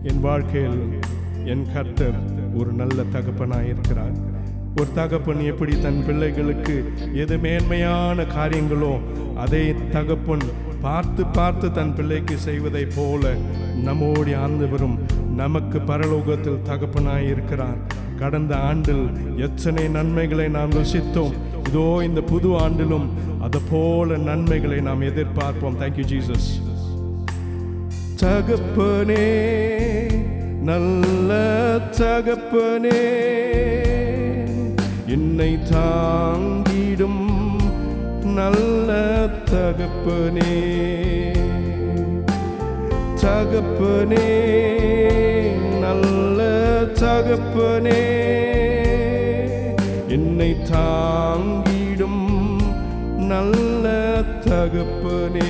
என் வாழ்க்கையில் என் கர்த்தர் ஒரு நல்ல தகப்பனாயிருக்கிறார். ஒரு தகப்பன் எப்படி தன் பிள்ளைகளுக்கு எது மேன்மையான காரியங்களோ அதை தகப்பன் பார்த்து பார்த்து தன் பிள்ளைக்கு செய்வதை போல நம்மோடு ஆண்டவரும் நமக்கு பரலோகத்தில் தகப்பனாயிருக்கிறார். கடந்த ஆண்டில் எத்தனை நன்மைகளை நாம் ருசித்தோம். இதோ இந்த புது ஆண்டிலும் அது போல நன்மைகளை நாம் எதிர்பார்ப்போம். Thank you Jesus. தகப்பனே, நல்ல தகப்பனே, என்னை தாங்கிடும் நல்ல தகப்பனே, தகப்பனே, நல்ல தகப்பனே, என்னை தாங்கிடும் நல்ல தகப்பனே.